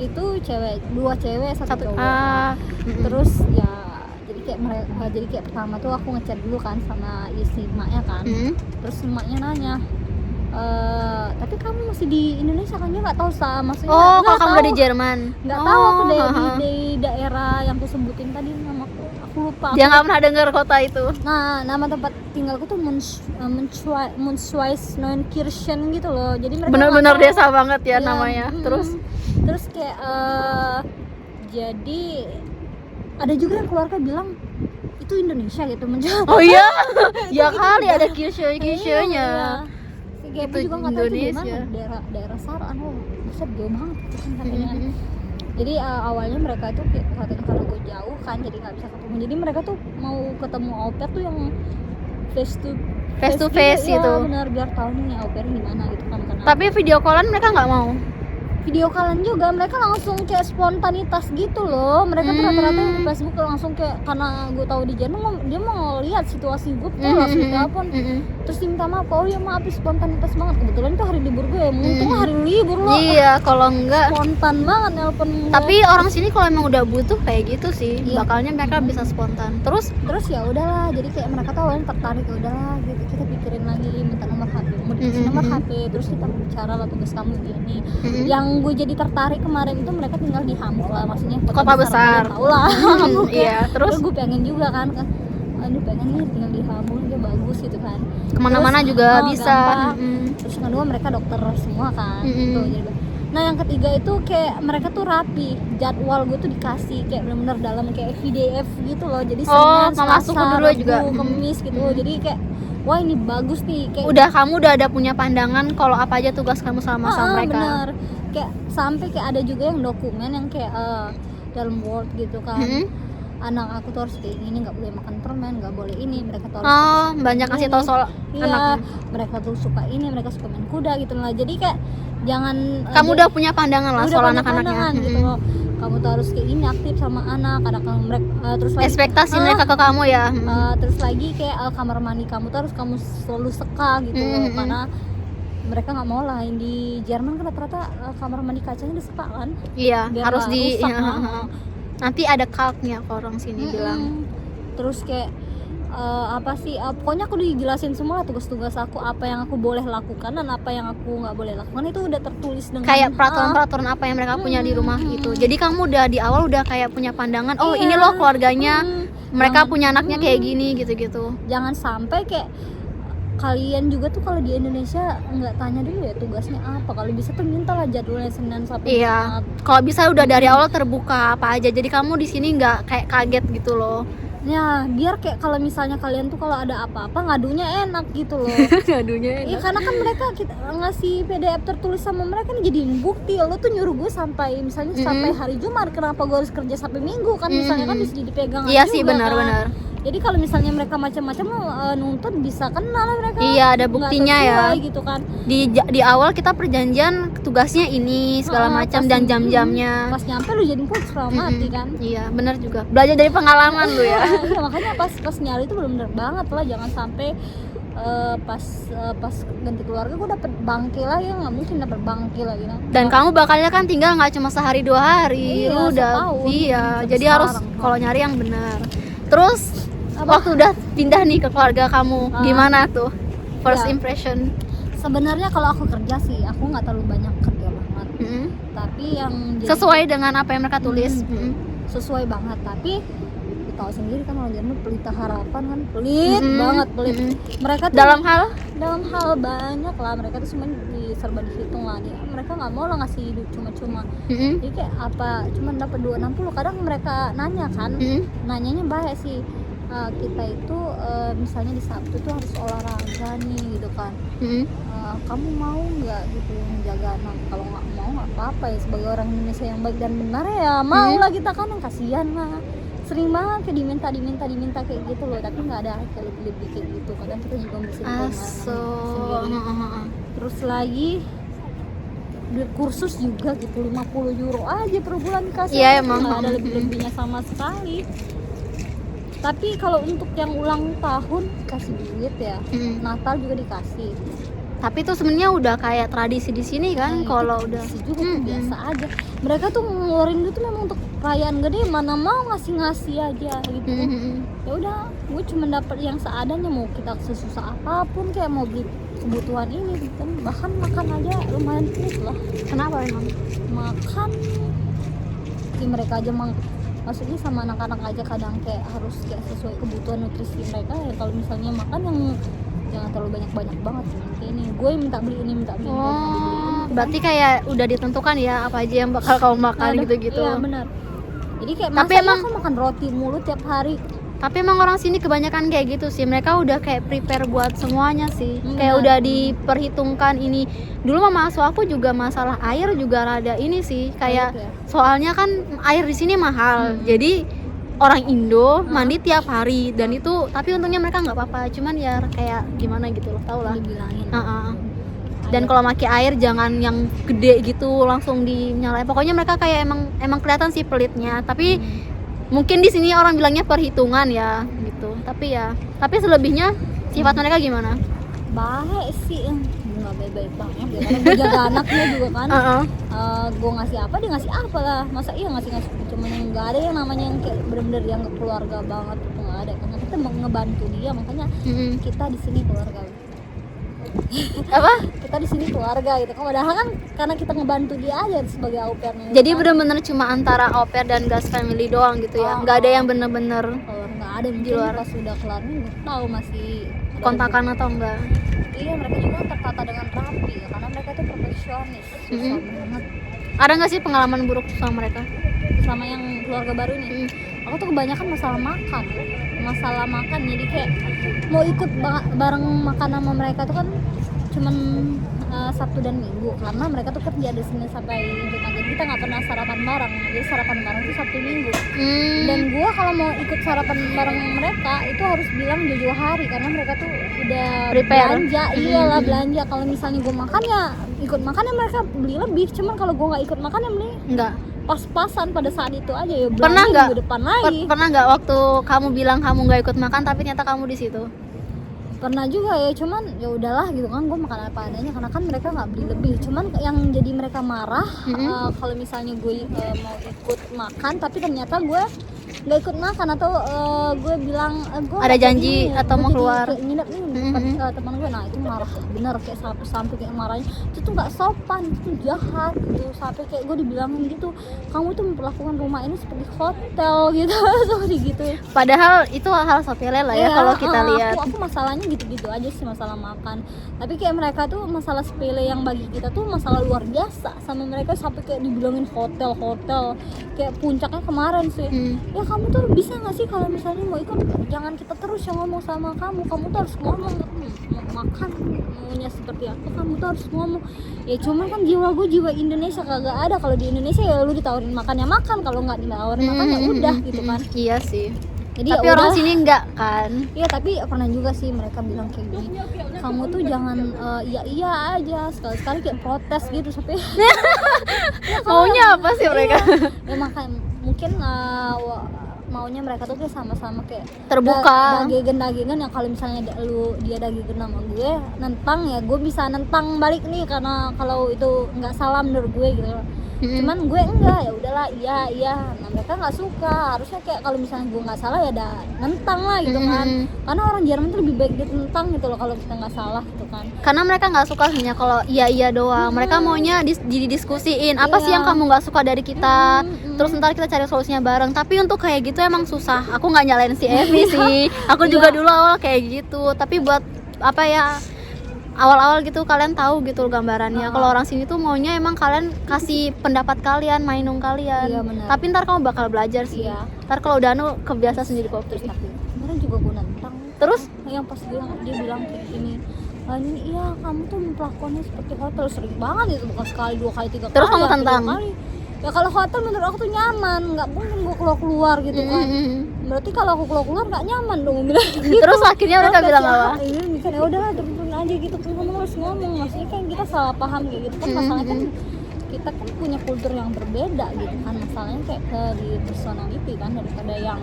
Itu cewek, 2 cewek, 1 cowok. Terus Terus ya jadi kayak pertama tuh aku ngechat dulu kan sama istri emaknya kan. Terus emaknya nanya, tapi kamu masih di Indonesia kan? Dia nggak tahu maksudnya. kalau kamu udah di Jerman? Nggak tahu aku di daerah yang aku sebutin tadi, nama aku lupa. Dia nggak pernah dengar kota itu. Nah, nama tempat tinggalku tuh Munschweiz Neunkirchen gitu loh. Jadi mereka Bener-bener nggak tahu. desa banget ya Iya, namanya. Terus kayak Jadi ada juga yang keluarga bilang itu Indonesia gitu menjawab. Oh iya, ya kali ada kisah-kisahnya. Kayak Itu juga nggak tahu itu di Indonesia. mana, daerah Saran, besar jauh banget itu kan katanya. Jadi awalnya mereka tuh kayak katanya karena gue jauh kan jadi nggak bisa ketemu. Jadi mereka tuh mau ketemu au pair tuh yang face to face gitu. Ya benar, biar tahu nih au pair gimana gitu kan. Karena Tapi video callan mereka nggak mau. video callan juga mereka langsung kayak spontanitas gitu loh. Mereka tuh rata-rata yang di Facebook langsung kayak, karena gue tahu di Jerman dia mau lihat situasi gue tuh langsung telepon. Terus dia minta maaf, oh ya maaf spontanitas banget, kebetulan itu hari libur gue ya, untung hari libur loh. Iya, kalau enggak. Spontan banget nelpon gue. Tapi orang sini kalau emang udah butuh kayak gitu sih, Iya. bakalnya mereka bisa spontan. Terus Terus ya udahlah, jadi kayak mereka tuh awalnya tertarik, ya udahlah gitu, kita pikirin lagi minta nomor HP, mau dikasih nomor HP, terus kita bicara lah tugas kamu gini. Yang gue jadi tertarik kemarin itu mereka tinggal di Hamburg lah, maksudnya Kota besar. Tahu lah. Hamburg ya. Iya, terus Gue pengen juga kan, aduh pengen nih tinggal di Hamburg, dia bagus gitu kan. kemana-mana Terus, juga bisa. gampang. Terus yang kedua mereka dokter semua kan. Tuh, jadi nah yang ketiga itu kayak mereka tuh rapi, jadwal gue tuh dikasih kayak bener-bener dalam kayak PDF gitu loh, jadi Senin, masuk Selasa, dulu Rabu, juga. Kemis gitu. Jadi kayak wah ini bagus nih kayak Kamu udah ada punya pandangan kalau apa aja tugas kamu sama mereka. bener. Kayak sampai kayak ada juga yang dokumen yang kayak dalam Word gitu kan. Anak aku tuh harus kayak gini, nggak boleh makan permen, nggak boleh ini, mereka tuh harus Banyak ngasih tahu soal iya, anaknya. mereka tuh suka ini, mereka suka main kuda gitu lah. Jadi kayak jangan Kamu udah punya pandangan lah udah soal banyak anak-anaknya. pandangan gitu loh. Kamu tuh harus kayak ini, aktif sama anak mereka terus lagi Ekspektasi mereka ke kamu ya. terus lagi kayak kamar mandi kamu tuh harus kamu selalu seka gitu loh, karena mereka nggak mau lah. Yang di Jerman kan rata-rata kamar mandi kacanya diseka kan, Iya, biar harus nggak rusak, kan. Nanti ada kalknya kalau orang sini bilang. Terus kayak apa sih pokoknya aku dijelasin semua lah tugas-tugas aku, apa yang aku boleh lakukan dan apa yang aku nggak boleh lakukan, itu udah tertulis dengan Kayak peraturan-peraturan apa yang mereka punya di rumah gitu. Jadi kamu udah di awal udah kayak punya pandangan, oh Iya. ini loh keluarganya, mereka Jangan- punya anaknya kayak gini gitu-gitu. jangan sampai kayak kalian juga tuh kalau di Indonesia nggak tanya dulu ya tugasnya apa, kalau bisa tuh minta lah jadwalnya Senin sampai Iya. Jumat. Kalau bisa udah dari awal terbuka apa aja. Jadi kamu di sini nggak kayak kaget gitu loh. Ya biar kayak kalau misalnya kalian tuh kalau ada apa-apa ngadunya enak gitu loh. Aduhnya Iya karena kan mereka kita ngasih PDF tertulis sama mereka nih jadiin bukti. Lo tuh nyuruh gue sampai misalnya sampai hari Jumat, kenapa gue harus kerja sampai Minggu kan, misalnya kan bisa jadi pegangan Iya juga sih, kan. benar-benar. Jadi kalau misalnya mereka macam-macam nuntut bisa kena lah mereka. Iya, ada Nggak buktinya ya. sesuai gitu kan. Di awal kita perjanjian tugasnya ini segala macam dan jam-jamnya. Pas nyampe lu jadi putus mati kan. Iya, benar juga. Belajar dari pengalaman lu ya. Iya makanya pas nyari itu benar-benar banget lah, jangan sampai pas ganti keluarga gue dapet bangke lagi, nggak mungkin dapet bangke lagi kan. Dan kamu bakalnya kan tinggal nggak cuma sehari 2 hari, Iya, lu udah setahun. iya. Sampai Jadi harus sekarang. kalau nyari yang benar. Terus waktu udah pindah nih ke keluarga kamu, gimana tuh first Iya. impression? Sebenarnya kalau aku kerja sih aku nggak terlalu banyak kerja banget, tapi yang jadi Sesuai dengan apa yang mereka tulis. sesuai banget. Tapi lu tahu sendiri kan orang Jerman pelita harapan kan, pelit banget, pelit. Mereka tuh Dalam hal dalam hal banyak lah, mereka tuh semua serba dihitung lah dia. Mereka nggak mau lah ngasih hidup cuma-cuma. Jadi kayak apa cuma dapat 260, kadang mereka nanya kan, nanyanya baik sih. Kita itu misalnya di Sabtu tuh harus olahraga nih gitu kan. Kamu mau nggak gitu menjaga anak? Kalau nggak mau nggak apa-apa ya, sebagai orang Indonesia yang baik dan benar ya mau lah kita kan, yang kasihan lah. Sering banget kayak diminta kayak gitu loh, tapi nggak ada kayak lebih kayak gitu. Kadang kita juga bisa sendiri. Terus lagi duit kursus juga gitu, 50 euro aja per bulan dikasih. Iya, Nggak emang. ada lebih-lebihnya sama sekali. Tapi kalau untuk yang ulang tahun kasih duit ya, Natal juga dikasih. Tapi itu sebenarnya udah kayak tradisi di sini kan, kalau udah Kasih juga tuh biasa aja. Mereka tuh ngeluarin duit tuh memang untuk perayaan gede, mana mau ngasih aja gitu. Ya udah, gue cuma dapat yang seadanya, mau kita sesusah apapun kayak mau beli kebutuhan ini gitu. Bahkan makan aja lumayan pelit lah. Kenapa emang? Makan mereka aja maksudnya sama anak-anak aja kadang kayak harus kayak sesuai kebutuhan nutrisi mereka ya. Kalau misalnya makan yang jangan terlalu banyak banget sih, kayak ini gue minta beli ini minta beli ini. Berarti kayak udah ditentukan ya apa aja yang bakal kamu makan gitu-gitu. Iya benar. Jadi kayak Tapi masa emang- aku makan roti mulu tiap hari. Tapi emang orang sini kebanyakan kayak gitu sih. Mereka udah kayak prepare buat semuanya sih. Kayak Benar. udah diperhitungkan ini. Dulu mama asuh aku juga masalah air juga rada ini sih. Kayak Air ya? soalnya kan air di sini mahal. Jadi orang Indo mandi tiap hari dan itu, tapi untungnya mereka nggak apa-apa. Cuman ya kayak gimana gitu loh, tau lah. Dibilangin. Dan kalau pakai air jangan yang gede gitu langsung dinyalain. Pokoknya mereka kayak emang kelihatan sih pelitnya. Tapi mungkin di sini orang bilangnya perhitungan ya gitu. Tapi selebihnya sifat mereka gimana? Baik sih, nggak baik-baik banget ya. Karena gue jaga anaknya juga kan. Gue ngasih apa dia ngasih apa lah. Masa iya ngasih cuman nggak ada yang namanya yang kayak bener-bener yang keluarga banget itu nggak ada. Karena kita mau ngebantu dia, makanya kita di sini keluarga. Apa? Kita di sini keluarga gitu. Padahal kan karena kita ngebantu dia aja sebagai au pairnya. Jadi bener-bener cuma antara au pair dan gas family doang gitu ya. Nggak ada yang bener-bener kalau nggak ada mungkin luar. pas sudah kelar nih nggak tahu masih ada kontakan atau enggak. Iya, mereka juga tertata dengan rapi ya, karena mereka itu profesionis. Susah banget Ada nggak sih pengalaman buruk sama mereka? sama yang keluarga baru ini. Aku tuh kebanyakan masalah makan, jadi kayak mau ikut bareng makan sama mereka tuh kan cuman Sabtu dan Minggu, karena mereka tuh kerja di sini sampai Jumat, jadi kita nggak pernah sarapan bareng. Jadi sarapan bareng tuh Sabtu Minggu. Dan gua kalau mau ikut sarapan bareng mereka itu harus bilang jauh-jauh hari, karena mereka tuh udah Prepare. belanja. Iyalah belanja. Kalau misalnya gua makan ya ikut makan ya mereka beli lebih, cuman kalau gua nggak ikut makan ya beli Enggak. pas-pasan pada saat itu aja ya. Belanja Pernah nggak? minggu depan lagi. Pernah nggak waktu kamu bilang kamu nggak ikut makan tapi ternyata kamu di situ? Pernah juga ya, cuman ya udahlah gitu kan, gue makan apa adanya karena kan mereka nggak beli lebih. Cuman yang jadi mereka marah kalau misalnya gue mau ikut makan tapi ternyata gue nggak ikut makan, atau gue bilang gue Ada janji atau mau keluar. kayak nginep nih teman gue. Nah itu marah bener, kayak sampai kayak marahnya itu tuh nggak sopan, itu tuh jahat gitu. Sampai kayak gue dibilangin gitu, kamu tuh memperlakukan rumah ini seperti hotel gitu. Seperti gitu. Padahal itu hal sepele lah ya kalau kita lihat. Aku masalahnya gitu-gitu aja sih, masalah makan. Tapi kayak mereka tuh masalah sepele yang bagi kita tuh masalah luar biasa. Sama mereka sampai kayak dibilangin hotel. Kayak puncaknya kemarin sih. Ya kamu tuh bisa nggak sih kalau misalnya mau ikut, jangan kita terus yang ngomong sama kamu tuh harus ngomong mau makan maunya seperti apa, kamu tuh harus ngomong. Ya cuman kan jiwa gue jiwa Indonesia kagak ada. Kalau di Indonesia ya lu ditawarin makan ya makan, kalau nggak ditawarin makan ya udah gitu kan. Iya sih. Jadi Tapi ya orang udahlah. sini enggak kan? Iya, tapi pernah juga sih mereka bilang kayak gini, kamu tuh jangan iya aja, sekali-sekali kayak protes gitu sampai Maunya apa sih mereka? ya makanya mungkin maunya mereka tuh kayak sama-sama kayak Terbuka. dagegan yang kalau misalnya dia dagegan sama gue nentang, ya gue bisa nentang balik nih, karena kalau itu nggak salah menurut gue gitu. Cuman gue enggak, ya udahlah iya. Nah mereka nggak suka, harusnya kayak kalau misalnya gue nggak salah ya ada nentang lah gitu kan. Karena orang Jerman tuh lebih baik ditentang gitu loh kalau kita nggak salah gitu kan. Karena mereka nggak suka hanya kalau iya doang. Mereka maunya didiskusiin apa sih yang kamu nggak suka dari kita. Terus ntar kita cari solusinya bareng. Tapi untuk kayak gitu emang susah. Aku nggak nyalain si Evi sih. Aku juga dulu awal kayak gitu. Tapi buat apa ya, awal-awal gitu kalian tahu gitu gambarannya. Kalau orang sini tuh maunya emang kalian kasih pendapat kalian, mainung kalian. Iya, benar. Tapi ntar kamu bakal belajar sih. Iya. Ntar kalau udah kebiasa sendiri kok. Tapi kemarin juga gue nentang. Terus Yang pas dia bilang kayak gini, ini iya kamu tuh melakukannya seperti hotel, sering banget itu, bukan sekali, 2 kali, 3 kali. Terus kamu ya, tantang? 3 kali. Ya kalau hotel menurut aku tuh nyaman, nggak mungkin gue keluar gitu kan. Berarti kalau aku keluar nggak nyaman dong, bilang gitu. Terus akhirnya mereka bilang apa? Ini kan ya udahlah terusin aja gitu kan, kamu harus ngomong. Maksudnya kan kita salah paham kayak gitu kan, masalahnya kan kita kan punya kultur yang berbeda gitu kan. Masalahnya kayak ke di personality kan, daripada yang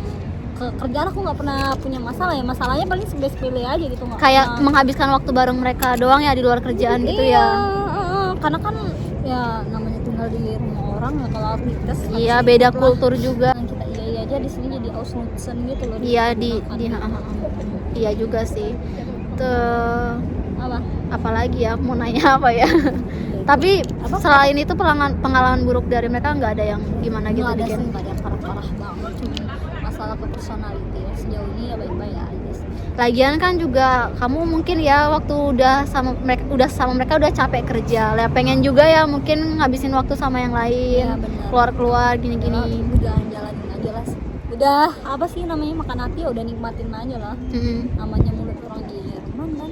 ke kerjaan aku nggak pernah punya masalah ya. Masalahnya paling sepele aja gitu, nggak Kayak pernah. menghabiskan waktu bareng mereka doang ya di luar kerjaan gitu Iya, ya. karena kan ya namanya tinggal di rumah orang ya, kalau aktivitas Iya, beda kultur juga. kita iya aja di sini jadi ausnutzen gitu loh. Iya di makan. iya juga sih. Apa? Apalagi ya mau nanya apa ya? Tapi selain itu pengalaman buruk dari mereka nggak ada yang gimana gitu Nggak ada bikin. sih, nggak ada yang parah-parah banget, cuma masalah ke personality ya. Sejauh ini ya baik-baik aja sih. Lagian kan juga kamu mungkin ya waktu udah sama mereka udah capek kerja, ya pengen juga ya mungkin ngabisin waktu sama yang lain, Iya, benar. keluar-keluar gini-gini. Jalan-jalanin udah apa sih namanya, makan hati ya udah nikmatin aja lah. Namanya mulut orang Jerman kan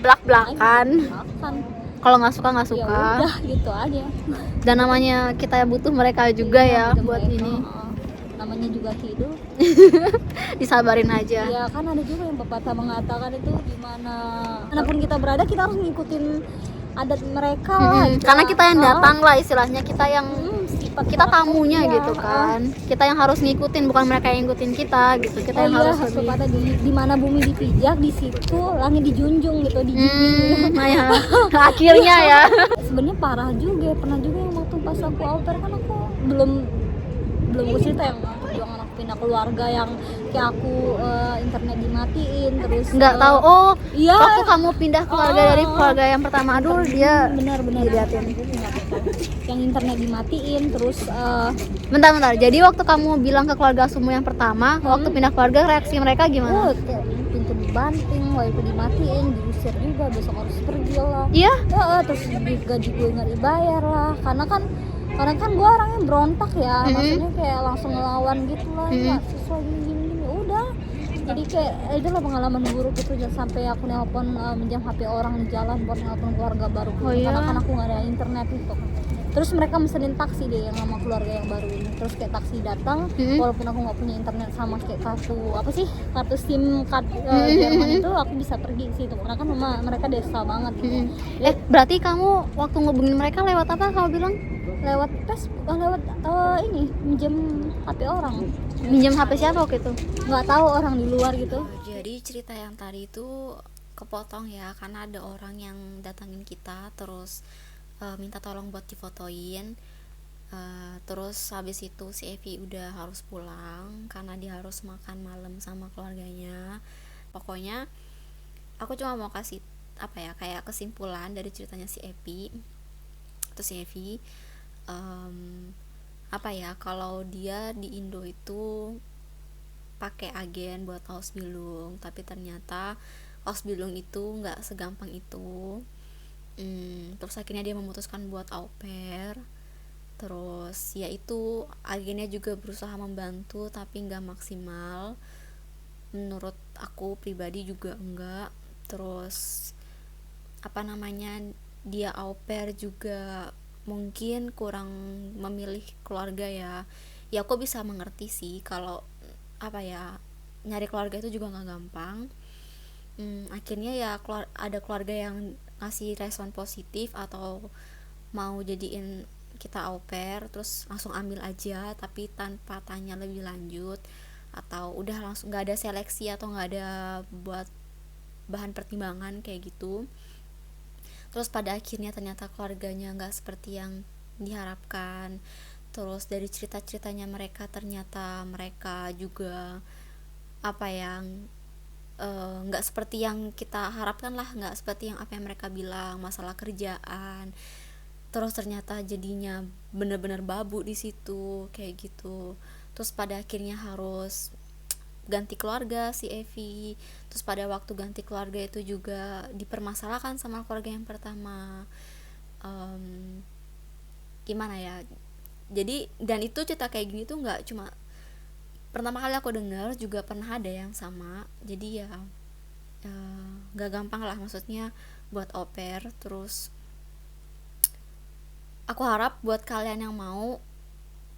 Belak-belakan. makan, Kalau nggak suka nggak ya suka. udah gitu aja. Dan namanya kita butuh mereka juga ya Betul, buat mereka, ini. namanya juga hidup. Disabarin aja. Ya kan ada juga yang pepatah mengatakan itu gimana manapun kita berada kita harus ngikutin adat mereka lah gitu. Karena kita yang datang lah istilahnya, kita yang sifat kita karakter tamunya dia. gitu kan. Kita yang harus ngikutin, bukan mereka yang ngikutin kita gitu. Kita Oh yang iya, harus lebih. pepatah di mana bumi dipijak di situ langit dijunjung gitu, Nah ya, akhirnya ya. Sebenarnya parah juga, pernah juga yang waktu pas aku au pair kan aku belum gue cerita yang perjuangan aku pindah keluarga yang kayak aku internet dimatiin terus Nggak tahu. Oh, iya waktu kamu pindah keluarga dari keluarga yang pertama, aduh dia benar-benar diliatin. yang internet dimatiin terus Bentar. Jadi waktu kamu bilang ke keluarga semua yang pertama, waktu pindah keluarga reaksi mereka gimana? kayak pintu dibanting, wifi dimatiin, diusir juga, besok harus pergi lah. Iya? Terus gaji gue nggak dibayar lah, karena kan gue orangnya berontak ya, maksudnya kayak langsung ngelawan gitu lah, nggak sesuai gini, udah. Jadi kayak itu lah pengalaman buruk itu, sampai aku nelpon minjam HP orang di jalan buat nelpon keluarga baru, karena kan aku nggak ada internet itu. Terus mereka mesenin taksi deh yang sama keluarga yang baru ini. Terus kayak taksi datang, walaupun aku nggak punya internet sama kayak kartu SIM card Jerman itu, aku bisa pergi sih itu karena kan mereka desa banget gitu. Berarti kamu waktu ngubungin mereka lewat apa kamu bilang? Lewat lewat ini minjem HP orang. Minjem HP siapa waktu itu? Nggak tahu, orang di luar gitu. Jadi cerita yang tadi itu kepotong ya, karena ada orang yang datangin kita terus minta tolong buat difotoin. Terus habis itu si Evi udah harus pulang karena dia harus makan malam sama keluarganya. Pokoknya aku cuma mau kasih kayak kesimpulan dari ceritanya si Evi. Terus si Evi kalau dia di Indo itu pakai agen buat Ausbildung, tapi ternyata Ausbildung itu nggak segampang itu. Terus akhirnya dia memutuskan buat au pair. Terus ya itu agennya juga berusaha membantu tapi nggak maksimal, menurut aku pribadi juga enggak. Terus dia au pair juga mungkin kurang memilih keluarga ya aku bisa mengerti sih kalau nyari keluarga itu juga nggak gampang. Akhirnya ya ada keluarga yang ngasih respon positif atau mau jadiin kita au pair terus langsung ambil aja tapi tanpa tanya lebih lanjut, atau udah langsung nggak ada seleksi atau nggak ada buat bahan pertimbangan kayak gitu. Terus pada akhirnya ternyata keluarganya nggak seperti yang diharapkan. Terus dari cerita-ceritanya mereka ternyata mereka juga nggak seperti yang kita harapkan lah, nggak seperti yang apa yang mereka bilang masalah kerjaan. Terus ternyata jadinya bener-bener babu di situ kayak gitu. Terus pada akhirnya harus ganti keluarga si Evi. Terus pada waktu ganti keluarga itu juga dipermasalahkan sama keluarga yang pertama. Gimana ya, jadi dan itu cerita kayak gini tuh nggak cuma pertama kali aku dengar, juga pernah ada yang sama. Jadi ya nggak gampang lah maksudnya buat au pair. Terus aku harap buat kalian yang mau,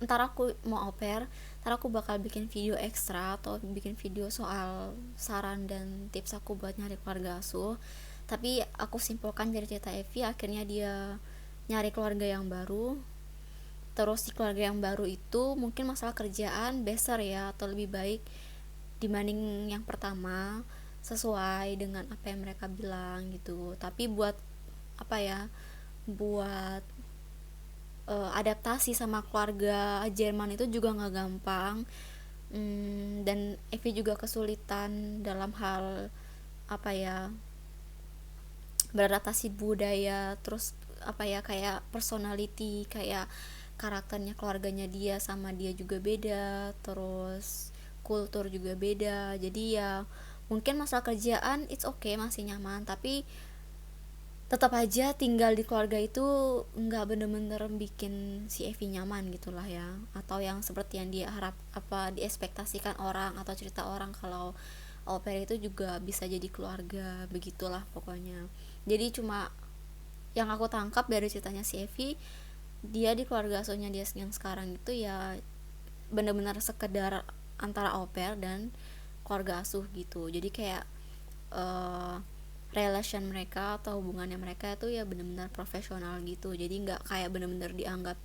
ntar aku mau au pair, ntar aku bakal bikin video ekstra atau bikin video soal saran dan tips aku buat nyari keluarga asuh. Tapi aku simpulkan dari cerita Evi, akhirnya dia nyari keluarga yang baru. Terus di keluarga yang baru itu mungkin masalah kerjaan besar ya, atau lebih baik dibanding yang pertama, sesuai dengan apa yang mereka bilang gitu. Tapi buat buat adaptasi sama keluarga Jerman itu juga nggak gampang. Dan Evi juga kesulitan dalam hal beradaptasi budaya, terus kayak personality, kayak karakternya keluarganya dia sama dia juga beda, terus kultur juga beda. Jadi ya mungkin masalah kerjaan it's okay, masih nyaman, tapi tetap aja tinggal di keluarga itu nggak bener-bener bikin si Evi nyaman gitulah ya, atau yang seperti yang dia harap apa diekspektasikan orang atau cerita orang kalau au pair itu juga bisa jadi keluarga, begitulah pokoknya. Jadi cuma yang aku tangkap dari ceritanya si Evi, dia di keluarga asuhnya dia yang sekarang itu ya benar-benar sekedar antara au pair dan keluarga asuh gitu. Jadi kayak relation mereka atau hubungannya mereka itu ya benar-benar profesional gitu. Jadi nggak kayak benar-benar dianggap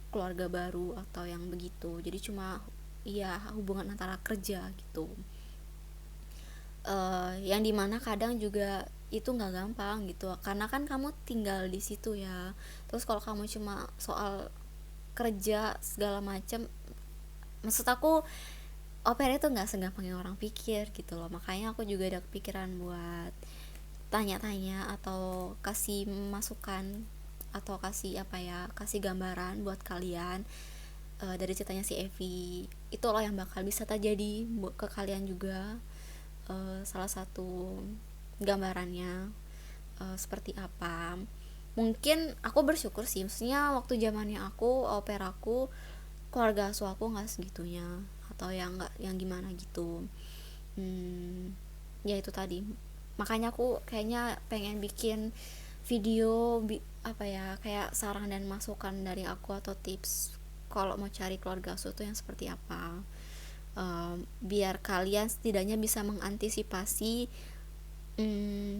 keluarga baru atau yang begitu. Jadi cuma ya hubungan antara kerja gitu. Yang dimana kadang juga itu nggak gampang gitu, karena kan kamu tinggal di situ ya. Terus kalau kamu cuma soal kerja segala macam, maksud aku au pair itu nggak segampang yang orang pikir gitu loh. Makanya aku juga ada kepikiran buat tanya-tanya atau kasih masukan atau kasih kasih gambaran buat kalian dari ceritanya si Evi. Itu loh yang bakal bisa terjadi ke kalian juga. Salah satu gambarannya seperti apa. Mungkin aku bersyukur sih, maksudnya waktu zamannya aku au pair aku, keluarga asuh aku nggak segitunya atau yang gimana gitu. Ya itu tadi, makanya aku kayaknya pengen bikin video kayak saran dan masukan dari aku atau tips kalau mau cari keluarga asuh tuh yang seperti apa. Biar kalian setidaknya bisa mengantisipasi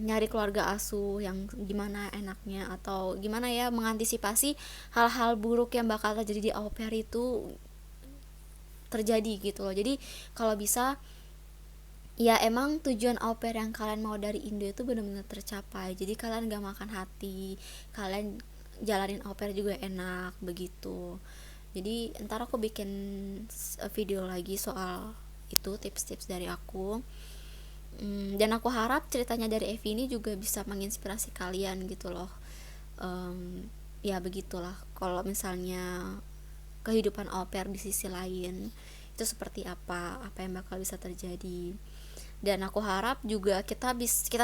nyari keluarga asuh yang gimana enaknya, atau gimana ya mengantisipasi hal-hal buruk yang bakal terjadi di au pair itu terjadi gitu loh. Jadi kalau bisa ya emang tujuan au pair yang kalian mau dari Indo itu benar-benar tercapai. Jadi kalian gak makan hati, kalian jalanin au pair juga enak begitu. Jadi ntar aku bikin video lagi soal itu, tips-tips dari aku. Dan aku harap ceritanya dari Evi ini juga bisa menginspirasi kalian gitu loh. Ya begitulah, kalau misalnya kehidupan au pair di sisi lain itu seperti apa yang bakal bisa terjadi. Dan aku harap juga kita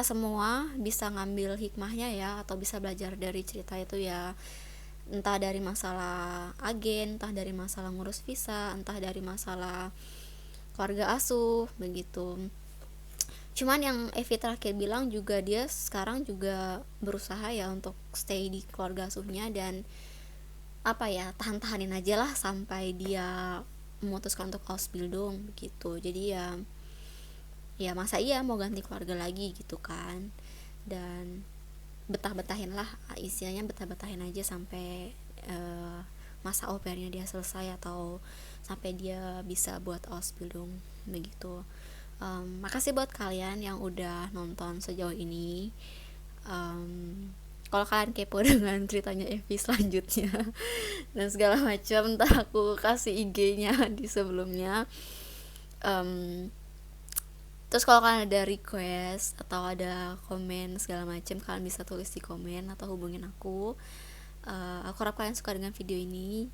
semua bisa ngambil hikmahnya ya, atau bisa belajar dari cerita itu ya, entah dari masalah agen, entah dari masalah ngurus visa, entah dari masalah keluarga asuh begitu. Cuman yang Evi terakhir bilang juga, dia sekarang juga berusaha ya untuk stay di keluarga asuhnya dan tahan-tahanin aja lah sampai dia memutuskan untuk Ausbildung begitu. Jadi ya masa iya mau ganti keluarga lagi gitu kan. Dan betah-betahin lah, istilahnya betah-betahin aja sampai masa au pairnya dia selesai atau sampai dia bisa buat Ausbildung begitu. Makasih buat kalian yang udah nonton sejauh ini. Kalau kalian kepo dengan ceritanya Evi selanjutnya dan segala macam, ntar aku kasih IG-nya di sebelumnya. Terus kalau kalian ada request atau ada komen segala macam, kalian bisa tulis di komen atau hubungin aku. Aku harap kalian suka dengan video ini.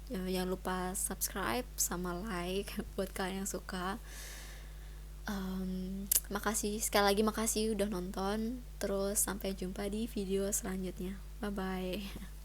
Jangan lupa subscribe sama like buat kalian yang suka. Makasih sekali lagi, makasih udah nonton. Terus sampai jumpa di video selanjutnya. Bye bye.